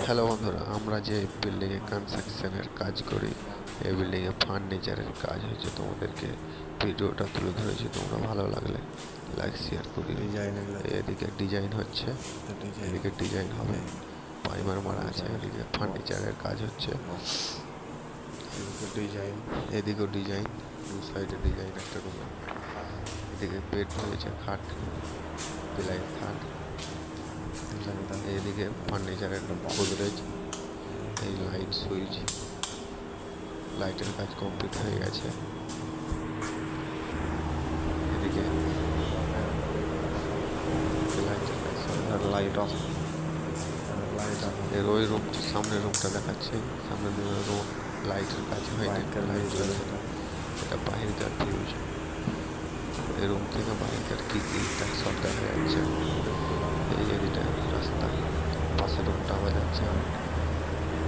Hello বন্ধুরা, আমরা যে বিল্ডিংয়ে কনস্ট্রাকশনের কাজ করি, এই বিল্ডিংয়ে ফার্নিচারের কাজ হয়েছে। তোমাদেরকে ভিডিওটা তুলে ধরেছি, তোমরা ভালো লাগলে লাইক শেয়ার করি। এদিকে ডিজাইন হচ্ছে, এদিকে ডিজাইন হবে, প্রাইমার মারা আছে, এদিকে ফার্নিচারের কাজ হচ্ছে, এদিকেও ডিজাইন, দু সাইডে ডিজাইন একটা রুমে। এদিকে বেড হয়েছে, খাট, প্লাই খাট, এইদিকে ফার্নিচারের গোদরেজ, এই লাইট সুইচ, লাইটের কাজ কমপ্লিট হয়ে গেছে। এদিকে লাইটের কাজ, লাইট অফ, এর ওই রুম, সামনের রুমটা দেখাচ্ছে, সামনের রুম লাইটের কাজ হয়নি, লাইট জ্বলছে না, এটা বাহিরকার ফিউজ। এই রুম থেকে বাহিরকার কি সব দেখা যাচ্ছে। এই এদিকটা রাস্তা, পাশের রুমটা আবার যাচ্ছে,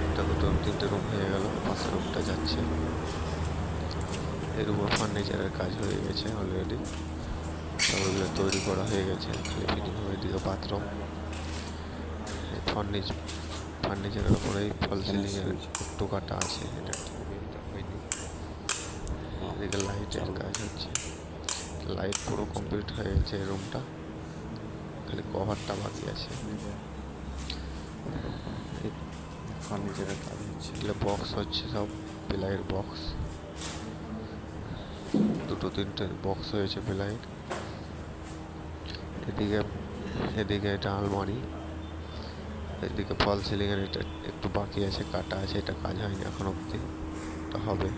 একটা দুটো তিনটে রুম হয়ে গেল, পাশের রুমটা যাচ্ছে। এই রুমে ফার্নিচারের কাজ হয়ে গেছে অলরেডি, সবগুলো তৈরি করা হয়ে গেছে, খালি ফিটিং হবে। এদিকে বাথরুম, ফার্নিচারের উপরে ফল সিলিংয়ের টোকাটা আছে, এটা হয়নি। এদিকে লাইটের কাজ হচ্ছে, লাইট পুরো কমপ্লিট হয়ে গেছে। এই রুমটা খালি কভারটা বাকি আছে। ফার্নিচারের কাজ হচ্ছে, এগুলো বক্স হচ্ছে, সব প্লাইয়ের বক্স, দুটো তিনটে বক্স হয়েছে প্লাইয়ের। এদিকে এটা আলমারি, এদিকে ফল সিলিংয়ের এটা একটু বাকি আছে, কাটা আছে, এটা কাজ হয়নি এখন অবধি, এটা হবে।